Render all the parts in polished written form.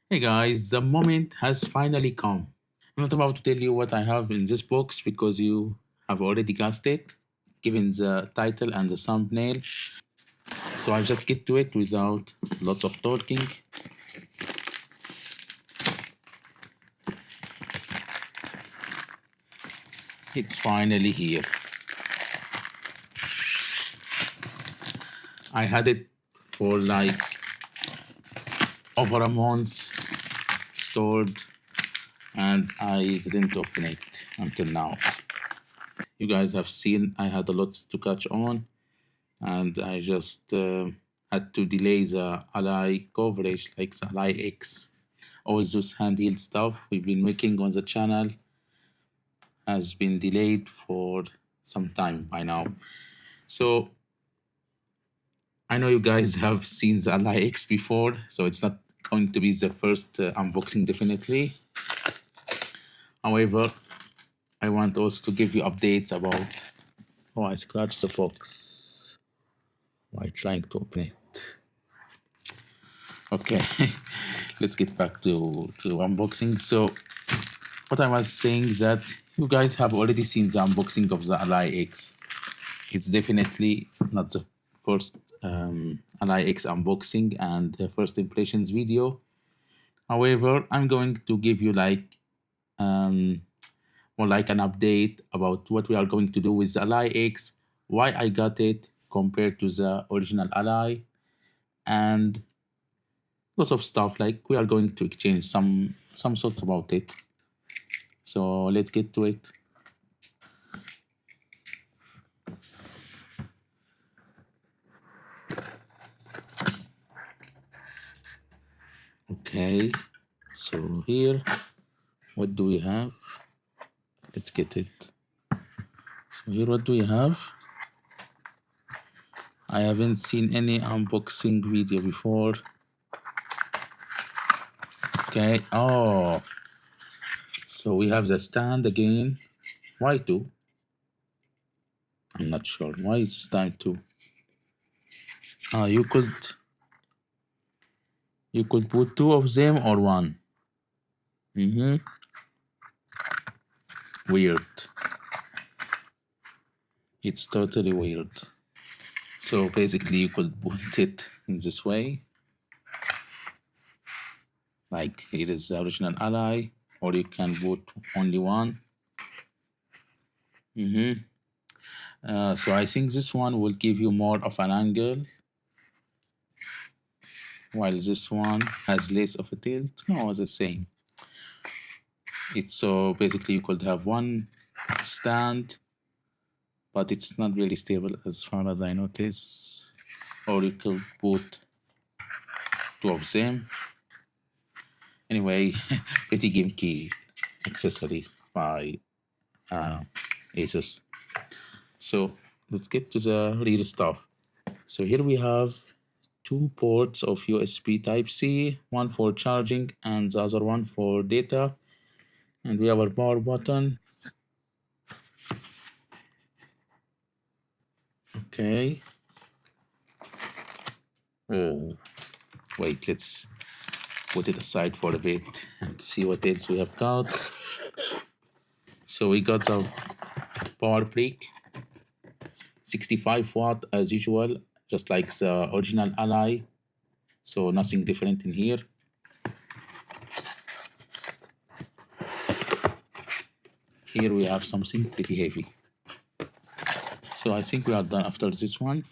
Hey guys, the moment has finally come. I'm not about to tell you what I have in this box because you have already guessed it, given the title and the thumbnail. So I'll just get to it without lots of talking. It's finally here. I had it for like over a month stored and I didn't open it until now. You guys have seen I had a lot to catch on and I just had to delay the Ally coverage, like the Ally X. All those handheld stuff we've been making on the channel has been delayed for some time by now. So I know you guys have seen the Ally X before, so it's not going to be the first unboxing, definitely. However, I want also to give you updates about. Oh, I scratched the box while trying to open it. Okay, let's get back to unboxing. So, what I was saying that you guys have already seen the unboxing of the Ally X. It's definitely not the first Ally X unboxing and the first impressions video. However, I'm going to give you like um, more like an update about what we are going to do with the Ally X, why I got it compared to the original Ally, and lots of stuff. Like we are going to exchange some thoughts about it. So let's get to it. Okay, so here, what do we have? Let's get it. So here, what do we have? I haven't seen any unboxing video before. Okay, oh, so we have the stand again. Why two? I'm not sure. Why is this time two? You could put two of them or one. Mm-hmm. Weird. It's totally weird. So basically, you could put it in this way. Like here is the original Ally, or you can put only one. Mm-hmm. So I think this one will give you more of an angle, while this one has less of a tilt. No, the same. It's so basically you could have one stand, but it's not really stable as far as I notice. Or you could put two of them. Anyway, pretty gimmicky accessory by Asus. So let's get to the real stuff. So here we have two ports of USB Type-C, one for charging and the other one for data. And we have our power button. Okay. Oh, wait, let's put it aside for a bit and see what else we have got. So we got a power brick, 65 watt as usual, just like the original Ally. So nothing different in here. Here we have something pretty heavy. So I think we are done after this one.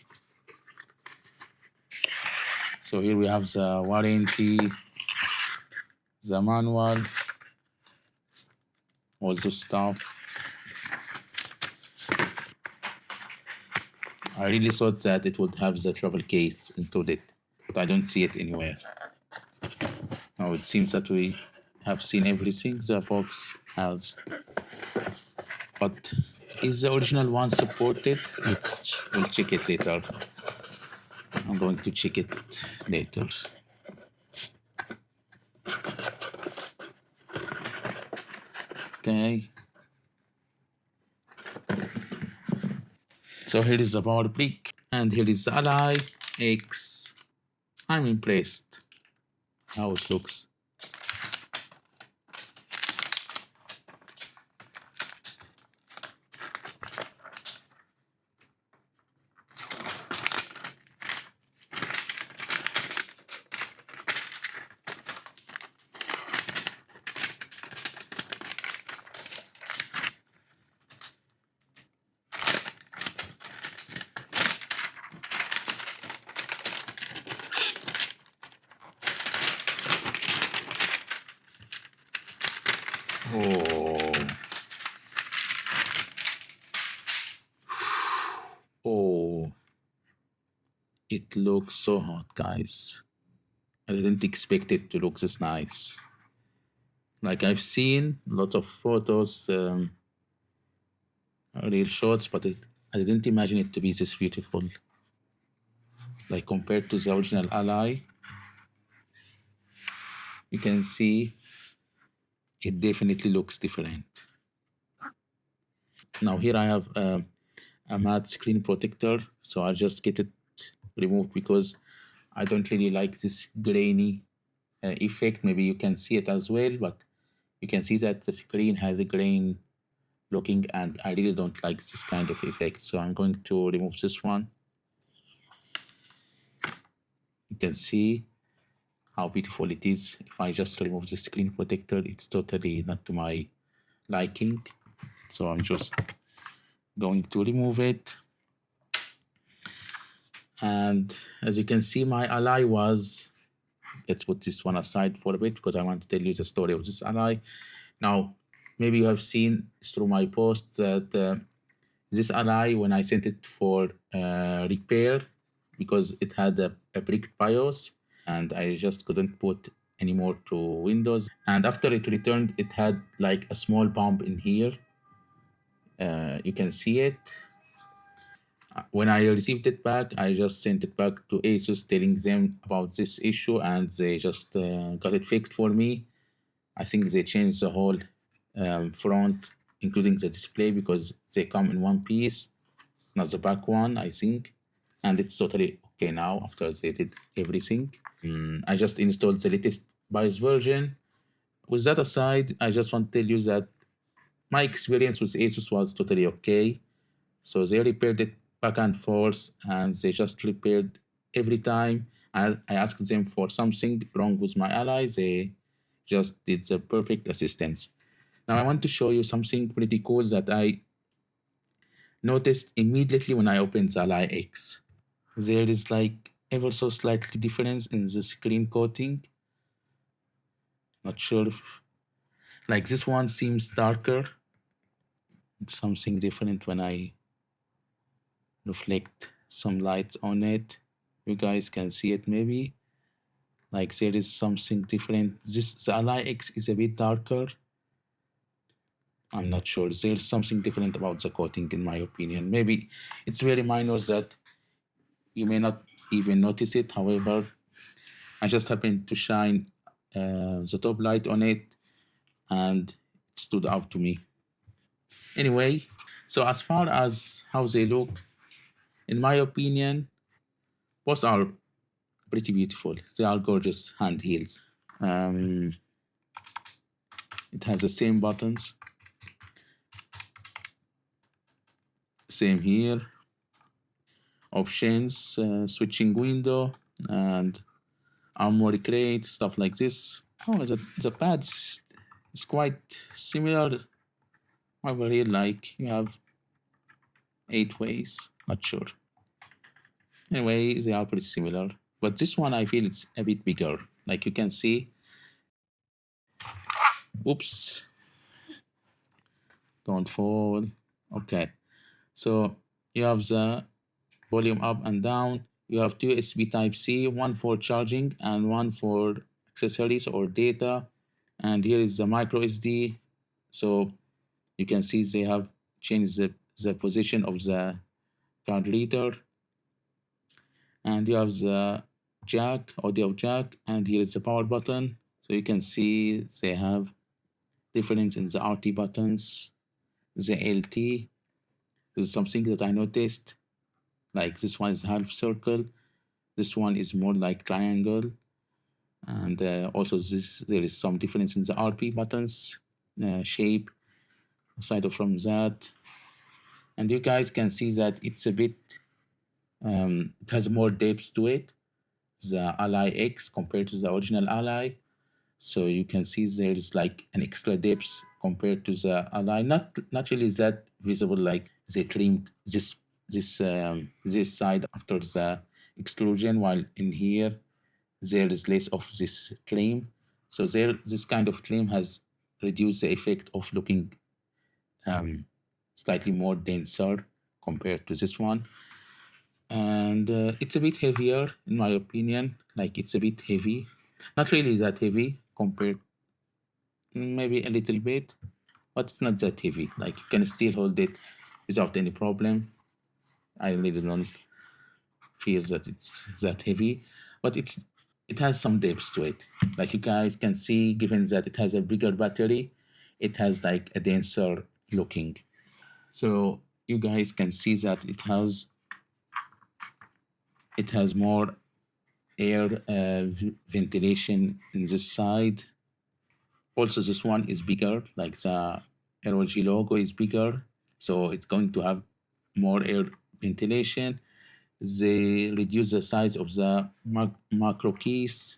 So here we have the warranty, the manual, all this stuff. I really thought that it would have the travel case included, but I don't see it anywhere. Now it seems that we have seen everything the box has. But is the original one supported? We'll check it later. I'm going to check it later. Okay. So here is the power brick, and here is the Ally X. I'm impressed how it looks. Oh, oh, it looks so hot, guys. I didn't expect it to look this nice. Like I've seen lots of photos, real shots, but I didn't imagine it to be this beautiful. Like compared to the original Ally, you can see it definitely looks different. Now here I have a matte screen protector, so I'll just get it removed because I don't really like this grainy effect. Maybe you can see it as well, but you can see that the screen has a grain looking, and I really don't like this kind of effect. So I'm going to remove this one. You can see how beautiful it is. If I just remove the screen protector, it's totally not to my liking. So I'm just going to remove it. And as you can see, my ally was, let's put this one aside for a bit because I want to tell you the story of this ally. Now, maybe you have seen through my post that this ally, when I sent it for repair, because it had a brick BIOS and I just couldn't put anymore to Windows. And after it returned, it had like a small bump in here. You can see it. When I received it back, I just sent it back to Asus telling them about this issue, and they just got it fixed for me. I think they changed the whole front, including the display, because they come in one piece, not the back one, I think. And it's totally okay now after they did everything. I just installed the latest BIOS version. With that aside, I just want to tell you that my experience with Asus was totally okay. So they repaired it back and forth, and they just repaired every time. I asked them for something wrong with my ally. They just did the perfect assistance. Now I want to show you something pretty cool that I noticed immediately when I opened the Ally X. There is like ever so slightly difference in the screen coating. Not sure if, like, this one seems darker. It's something different when I reflect some light on it. You guys can see it maybe. Like there is something different. The Ally X is a bit darker. I'm not sure. There's something different about the coating in my opinion. Maybe it's very minor that you may not even notice it. However, I just happened to shine the top light on it, and it stood out to me. Anyway, so as far as how they look, in my opinion, both are pretty beautiful. They are gorgeous handhelds. Um, it has the same buttons, same here, options, switching window, and armory crate, stuff like this. Oh, the pads is quite similar. However, here, like you have 8 ways. Not sure. Anyway, they are pretty similar, but this one I feel it's a bit bigger. Like you can see. Oops! Don't fall. Okay, so you have the volume up and down. You have two USB Type C, one for charging and one for accessories or data. And here is the micro SD. So you can see they have changed the position of the card reader. And you have the jack, audio jack, and here is the power button. So you can see they have difference in the RT buttons, the LT. This is something that I noticed. Like this one is half circle, this one is more like triangle, and also there is some difference in the RP buttons shape. Aside from that, and you guys can see that it's a bit it has more depth to it, the Ally X compared to the original Ally. So you can see there's like an extra depth compared to the Ally. Not really that visible, like they trimmed this side after the extrusion, while in here there is less of this trim. So there this kind of trim has reduce the effect of looking um, slightly more denser compared to this one. And it's a bit heavier in my opinion. Like it's a bit heavy, not really that heavy compared, maybe a little bit, but it's not that heavy. Like you can still hold it without any problem. I really don't feel that it's that heavy, but it has some depth to it. Like you guys can see, given that it has a bigger battery, it has like a denser looking. So you guys can see that it has more air ventilation in this side. Also, this one is bigger, like the ROG logo is bigger, so it's going to have more air ventilation. They reduce the size of the macro keys.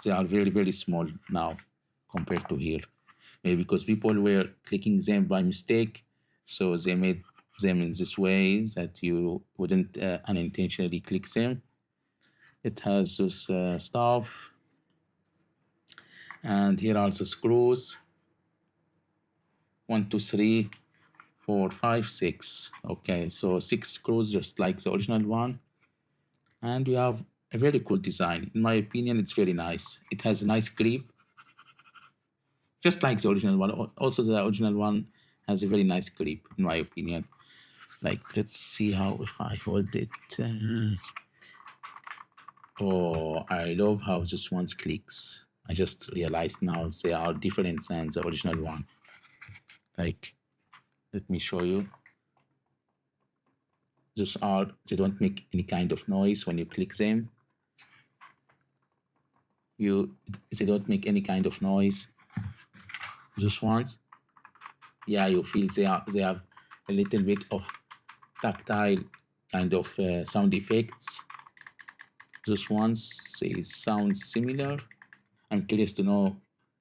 They are very, very small now compared to here. Maybe because people were clicking them by mistake, so they made them in this way that you wouldn't unintentionally click them. It has this stuff, and here are the screws. 1, 2, 3, 4, 5, 6. Okay, so 6 screws just like the original one. And we have a very cool design. In my opinion, it's very nice. It has a nice grip, just like the original one. Also, the original one has a very nice grip, in my opinion. Like, let's see how if I hold it. Oh, I love how this one clicks. I just realized now they are different than the original one. Like, let me show you. They don't make any kind of noise when you click them. They don't make any kind of noise. This ones, yeah, you feel they have a little bit of tactile kind of sound effects. This ones, they sound similar. I'm curious to know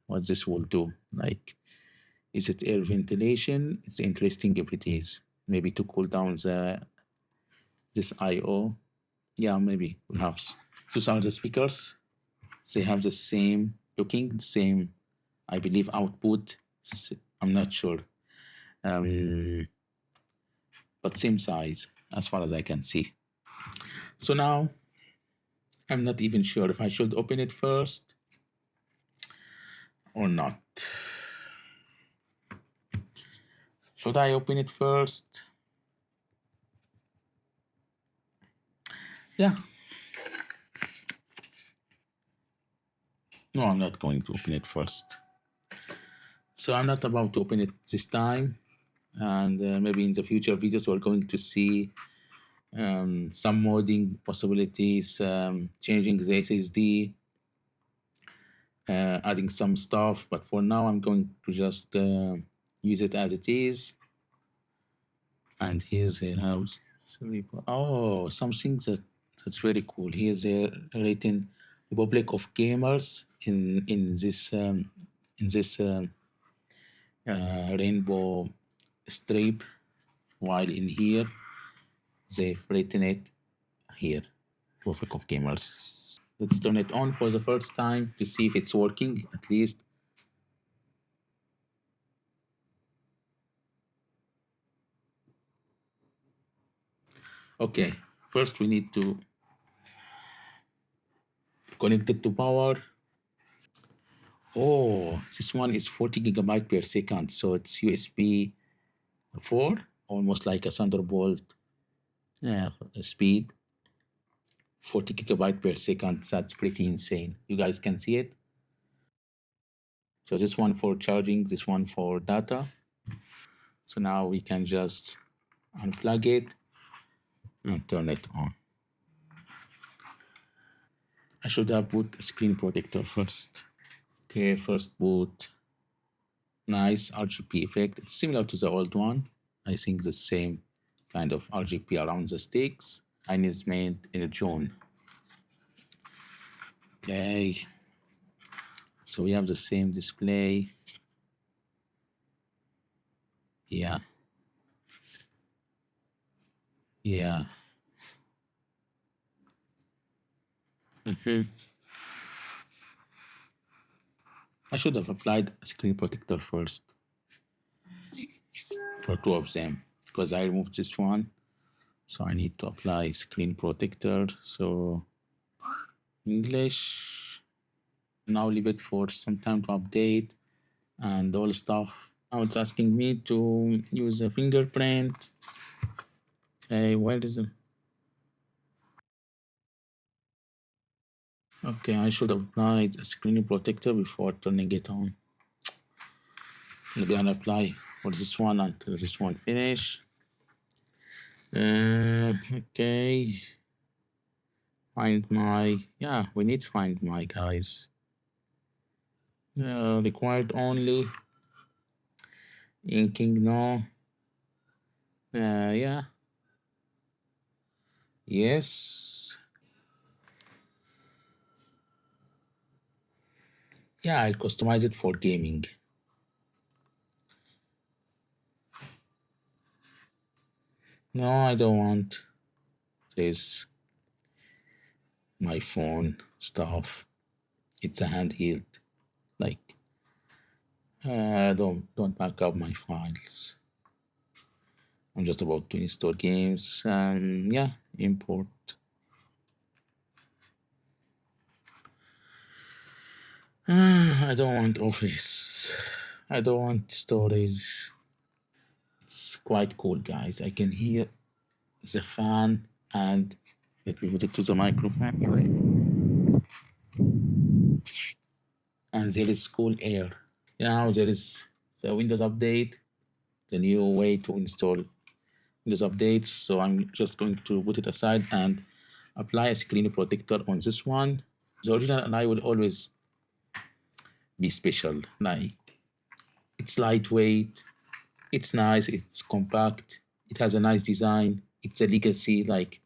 what this will do. Like, is it air ventilation? It's interesting if it is. Maybe to cool down this I/O. Yeah, maybe perhaps. Those are the speakers. They have the same looking, same, I believe, output. I'm not sure, but same size as far as I can see. So now I'm not even sure if I should open it first or not. Should I open it first? Yeah. No, I'm not going to open it first. So I'm not about to open it this time. And maybe in the future videos, we're going to see some modding possibilities, changing the SSD, adding some stuff. But for now, I'm going to just use it as it is. And here's a house. Oh, something that's very cool. Here's a written Republic of Gamers in this rainbow stripe, while in here they've written it here, Republic of Gamers. Let's turn it on for the first time to see if it's working at least. Okay, first we need to connect it to power. Oh, this one is 40 gigabyte per second, so it's USB 4, almost like a Thunderbolt speed. 40 gigabyte per second, that's pretty insane. You guys can see it. So this one for charging, this one for data. So now we can just unplug it and turn it on. I should have put a screen protector first. Okay, first boot. Nice RGB effect. It's similar to the old one. I think the same kind of RGB around the sticks. Mine is made in June. Okay. So we have the same display. Yeah. Yeah. I should have applied a screen protector first for two of them because I removed this one. So I need to apply screen protector. So English. Now leave it for some time to update and all stuff. Now it's asking me to use a fingerprint. Okay, where is it? Okay, I should have applied a screen protector before turning it on. Maybe I'll apply for this one until this one finish. Okay. Find my, yeah, we need to find my guys. Required only. Inking, no. Yeah. Yes. Yeah, I'll customize it for gaming. No, I don't want this. My phone stuff. It's a handheld. Like, don't back up my files. I'm just about to install games. Yeah, import. I don't want Office. I don't want storage. It's quite cool, guys. I can hear the fan and let me put it to the microphone. And there is cool air. Now there is the Windows update, the new way to install Windows updates. So I'm just going to put it aside and apply a screen protector on this one. The original and I will always be special. Like it's lightweight, it's nice, it's compact, it has a nice design, it's a legacy. Like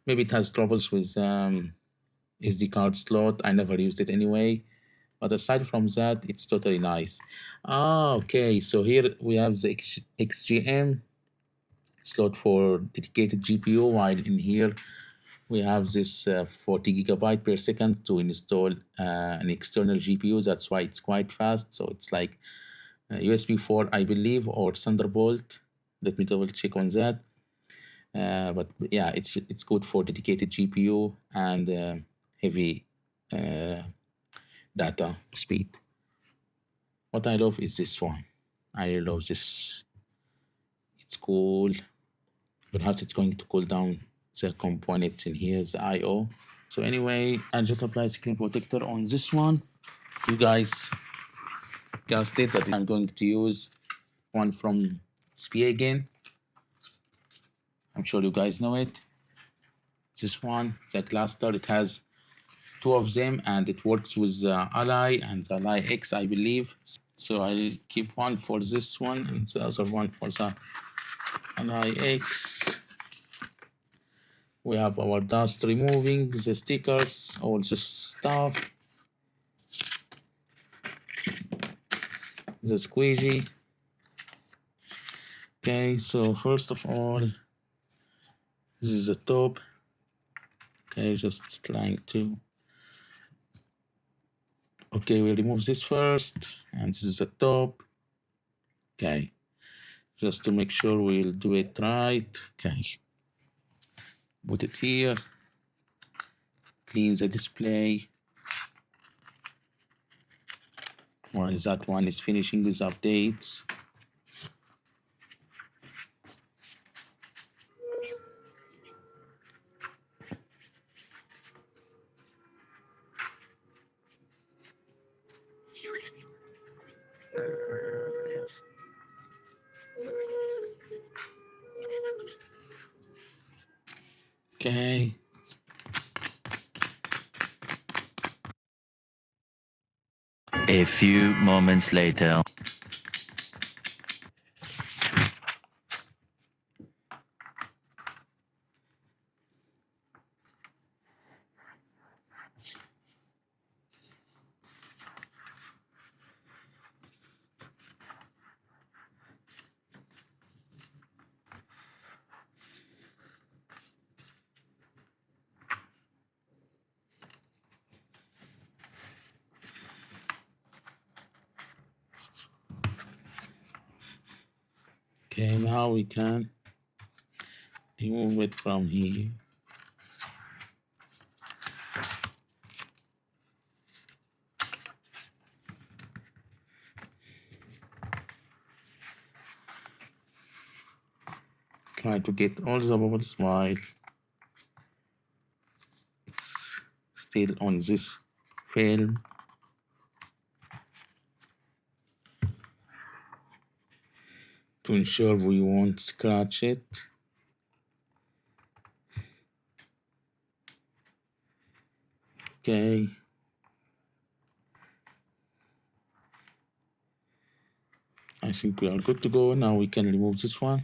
maybe it has troubles with SD card slot. I never used it anyway. But aside from that, it's totally nice. Ah, okay. So here we have the XGM slot for dedicated GPU, while in here we have this 40 gigabyte per second to install an external GPU. That's why it's quite fast. So it's like USB 4, I believe, or Thunderbolt. Let me double check on that. But yeah, it's good for dedicated GPU and heavy data speed. What I love is this one. I love this. It's cool. Perhaps it's going to cool down the components in here, the I/O. So anyway, I just apply screen protector on this one. You guys can state that I'm going to use one from SPA again. I'm sure you guys know it. This one, the cluster, it has two of them and it works with Ally and the Ally X, I believe. So I'll keep one for this one and the other one for the Ally X. We have our dust removing, the stickers, all this stuff. The squeegee. Okay, so first of all, this is the top. Okay, just trying to. Okay, we'll remove this first, and this is the top. Okay, just to make sure we'll do it right. Okay, put it here. Clean the display. While that one is finishing with updates. Okay. A few moments later. Okay, now we can remove it from here. Try to get all the bubbles while it's still on this film. To ensure we won't scratch it. Okay. I think we are good to go. Now we can remove this one.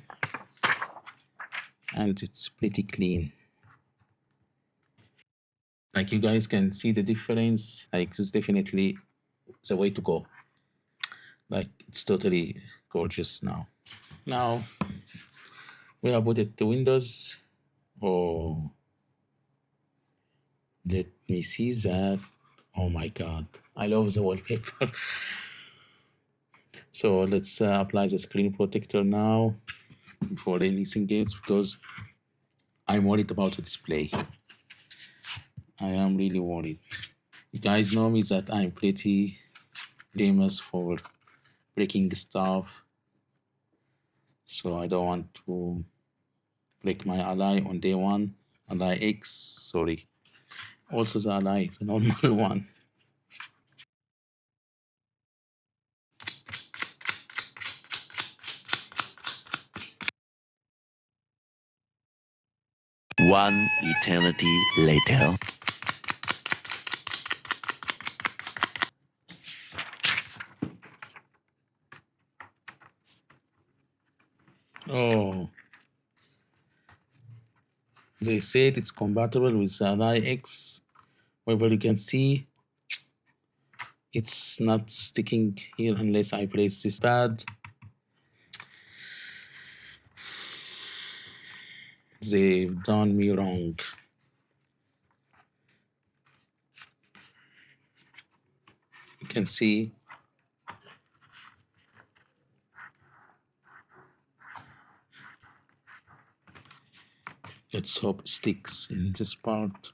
And it's pretty clean. Like you guys can see the difference. Like this is definitely the way to go. Like it's totally gorgeous now. Now we have put it to Windows. Oh, let me see that. Oh my God, I love the wallpaper. So let's apply the screen protector now before releasing it because I'm worried about the display. I am really worried. You guys know me that I'm pretty famous for breaking stuff. So I don't want to break my ally on day one. Ally X, sorry. Also the ally, the normal one. One eternity later. Oh, they said it's compatible with the ally X. However, you can see it's not sticking here unless I place this pad. They've done me wrong. You can see let's hope it sticks in this part.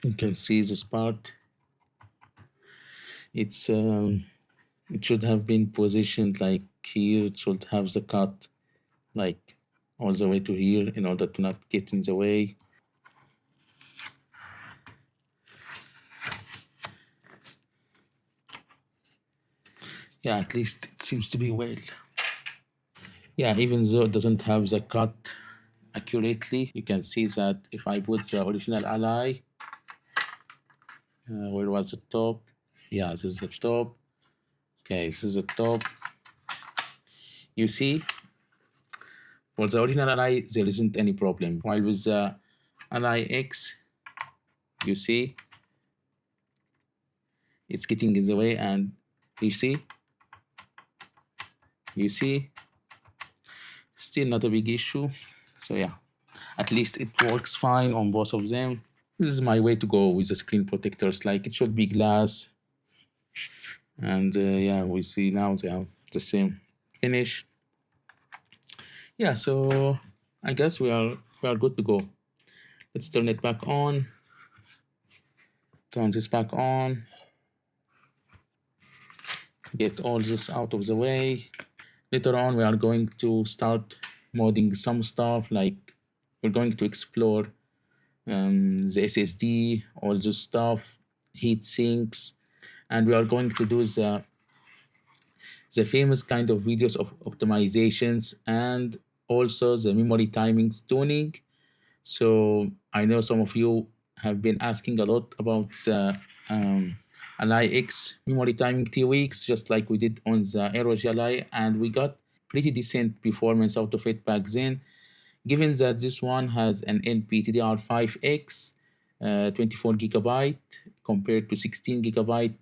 You can see this part. It's it should have been positioned like here. It should have the cut like all the way to here in order to not get in the way. Yeah, at least it seems to be well. Yeah, even though it doesn't have the cut accurately, you can see that if I put the original ally, where was the top? Yeah, this is the top. Okay, this is the top. You see, for the original ally, there isn't any problem. While with the ally X, you see, it's getting in the way, and you see, still not a big issue. So yeah, at least it works fine on both of them. This is my way to go with the screen protectors. Like it should be glass, and yeah, we see now they have the same finish. Yeah, so I guess we are good to go. Let's turn it back on. Turn this back on. Get all this out of the way. Later on, we are going to start modding some stuff. Like we're going to explore the SSD, all this stuff, heat sinks, and we are going to do the famous kind of videos of optimizations and also the memory timings tuning. So I know some of you have been asking a lot about the Ally X memory timing tweaks, just like we did on the ROG Ally, and we got pretty decent performance out of it back then. Given that this one has an LPDDR5X, 24 gigabyte compared to 16 gigabyte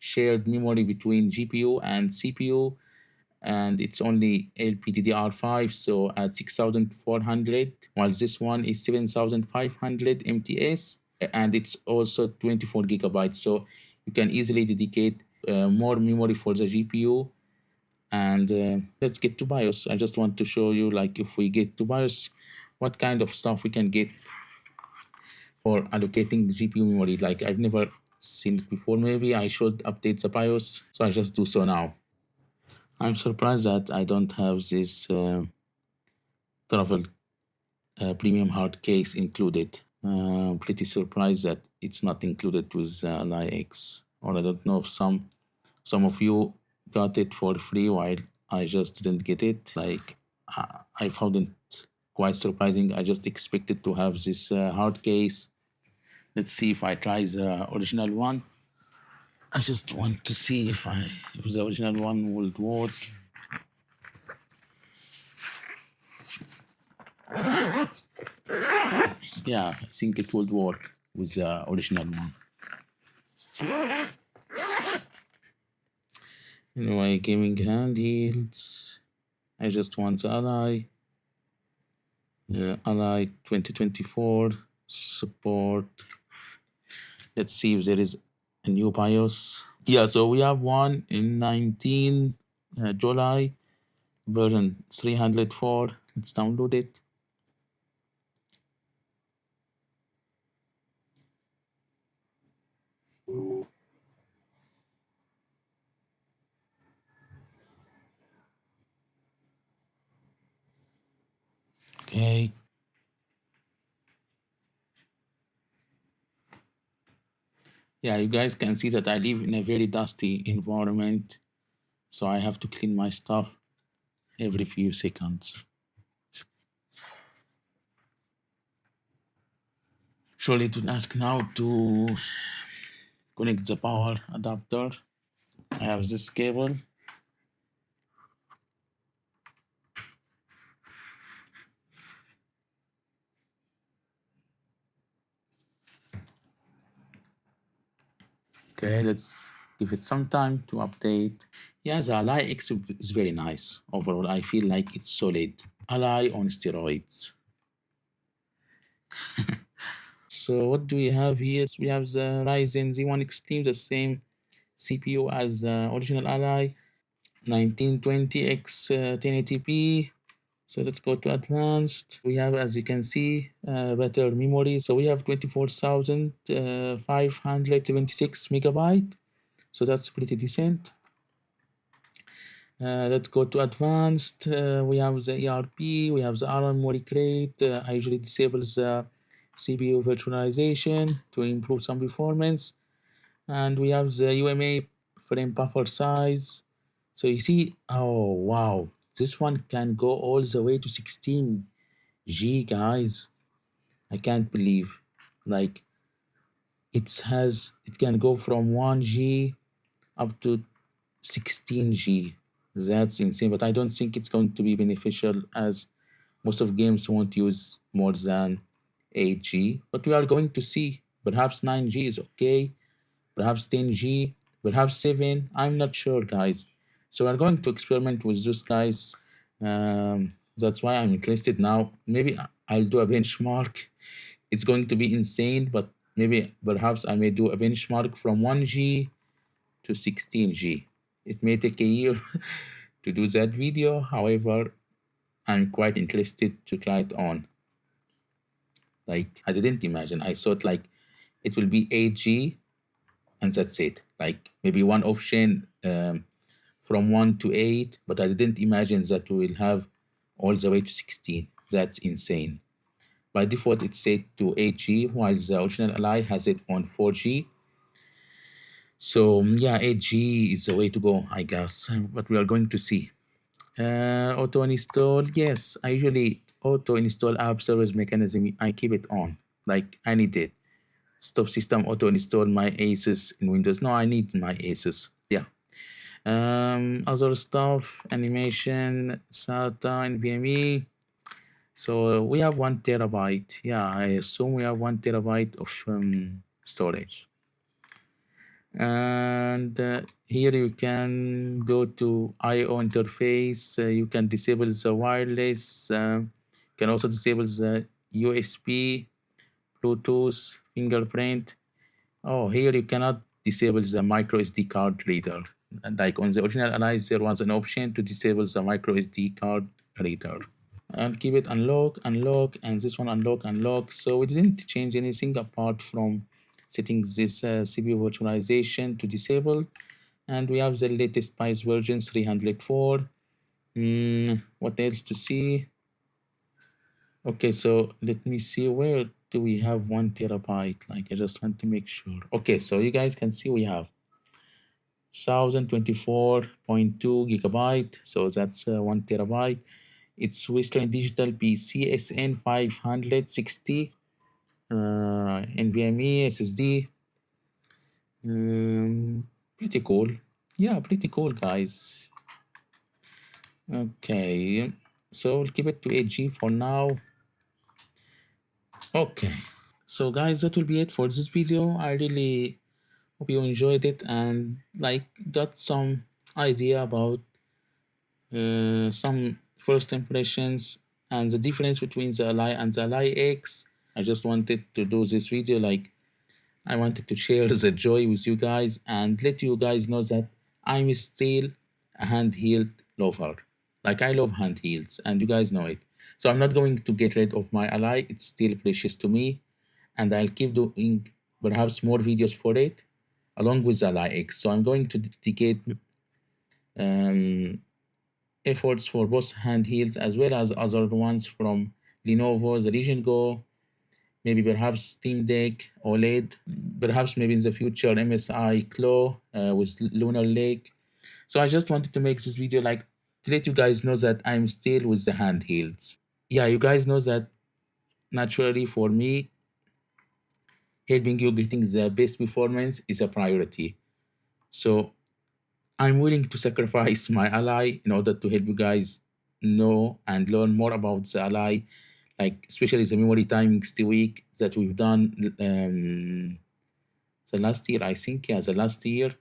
shared memory between GPU and CPU, and it's only LPDDR5, so at 6400, while this one is 7500 MTS. and it's also 24 gigabytes, so you can easily dedicate more memory for the GPU. And let's get to BIOS. I just want to show you, like, if we get to BIOS, what kind of stuff we can get for allocating GPU memory. Like, I've never seen it before. Maybe I should update the BIOS, so I just do so now. I'm surprised that I don't have this travel premium hard case included. Pretty surprised that it's not included with Ally X. Or I don't know if some of you got it for free while I just didn't get it. Like, I found it quite surprising. I just expected to have this hard case. Let's see if I try the original one. I just want to see if the original one would work. Yeah, I think it would work with the original one. Anyway, gaming handhelds. I just want the Ally 2024 support. Let's see if there is a new BIOS. Yeah, so we have one in 19 July, version 304. Let's download it. Okay. Yeah, you guys can see that I live in a very dusty environment, so I have to clean my stuff every few seconds. Surely to ask now to connect the power adapter. I have this cable. Okay, let's give it some time to update. Yeah, the Ally X is very nice. Overall, I feel like it's solid. Ally on steroids. So what do we have here? We have the Ryzen Z1 Extreme, the same CPU as the original Ally, 1920X 1080p. So let's go to advanced. We have, as you can see, better memory. So we have 24,576 megabyte. So that's pretty decent. Let's go to advanced. We have the ERP. We have the ARM memory crate. I usually disable the CPU virtualization to improve some performance. And we have the UMA frame buffer size. So you see, oh wow, this one can go all the way to 16G, guys. I can't believe, like, it can go from 1G up to 16G. That's insane, but I don't think it's going to be beneficial, as most of games won't use more than 8G. But we are going to see. Perhaps 9G is okay, perhaps 10G, perhaps 7. I'm not sure, guys. So we're going to experiment with those guys. That's why I'm interested now. Maybe I'll do a benchmark. It's going to be insane, but maybe perhaps I may do a benchmark from 1G to 16G. It may take a year to do that video. However, I'm quite interested to try it on. Like, I didn't imagine. I thought like it will be 8G and that's it. Like, maybe one option from 1 to 8, but I didn't imagine that we will have all the way to 16. That's insane. By default, it's set to 8G, while the original Ally has it on 4G. So yeah, 8G is the way to go, I guess. But we are going to see. Auto install, yes. I usually auto install app service mechanism. I keep it on. Like, I need it. Stop system auto install my Asus in Windows. No, I need my Asus. Yeah. Other stuff, animation, SATA, NVMe. So we have 1 TB. Yeah, I assume we have 1 TB of storage. And here you can go to IO interface. You can disable the wireless. You can also disable the USB Bluetooth, fingerprint. Oh, here you cannot disable the micro SD card reader. And like on the original Allies, there was an option to disable the micro SD card reader. And keep it unlock, unlock, and this one unlock, unlock. So we didn't change anything apart from setting this CPU virtualization to disable. And we have the latest Spice version 304. What else to see? Okay, so let me see, where do we have 1 TB? Like, I just want to make sure. Okay, so you guys can see we have 1024.2 GB. So that's 1 TB. It's Western Digital PCSN 560 NVMe SSD. Pretty cool. Yeah, pretty cool, guys. Okay, so we'll keep it to 8G for now. Okay, so guys, that will be it for this video. I really hope you enjoyed it and like got some idea about some first impressions and the difference between the Ally and the Ally X. I just wanted to do this video, like I wanted to share the joy with you guys and let you guys know that I'm still a handheld lover. Like, I love handhelds and you guys know it. So I'm not going to get rid of my Ally. It's still precious to me and I'll keep doing perhaps more videos for it along with the Ally X. So I'm going to dedicate um, efforts for both handhelds as well as other ones from Lenovo, the Legion Go, maybe perhaps Steam Deck, OLED, perhaps maybe in the future MSI Claw with Lunar Lake. So I just wanted to make this video like to let you guys know that I'm still with the handhelds. Yeah, you guys know that naturally for me, helping you getting the best performance is a priority. So I'm willing to sacrifice my Ally in order to help you guys know and learn more about the Ally, like especially the memory timings week that we've done the last year, I think. Yeah, the last year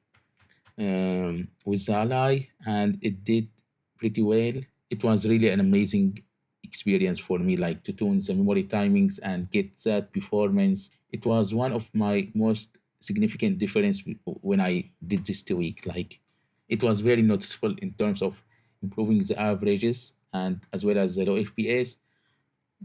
with the Ally, and it did pretty well. It was really an amazing experience for me, like to tune the memory timings and get that performance. It was one of my most significant difference when I did this 2 week. Like, it was very noticeable in terms of improving the averages and as well as the low FPS.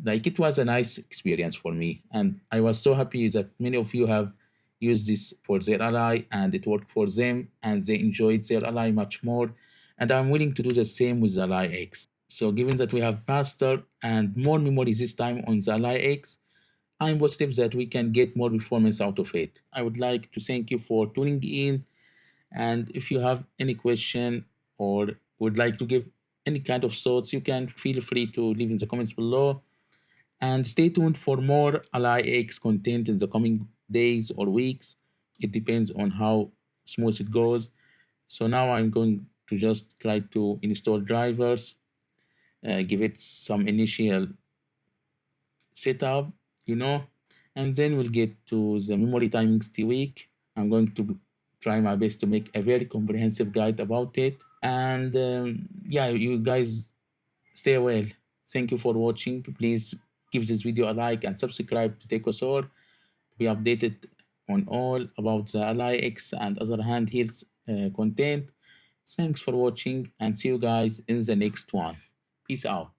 Like, it was a nice experience for me, and I was so happy that many of you have used this for their Ally and it worked for them and they enjoyed their Ally much more, and I'm willing to do the same with the Ally X. So given that we have faster and more memory this time on the Ally X, I'm positive that we can get more performance out of it. I would like to thank you for tuning in, and if you have any question or would like to give any kind of thoughts, you can feel free to leave in the comments below. And stay tuned for more Ally X content in the coming days or weeks. It depends on how smooth it goes. So now I'm going to just try to install drivers, give it some initial setup, you know, and then we'll get to the memory timings week. I'm going to try my best to make a very comprehensive guide about it. And yeah, you guys stay well. Thank you for watching. Please give this video a like and subscribe to Tekosor to be updated on all about the Ally X and other handheld content. Thanks for watching and see you guys in the next one. Peace out.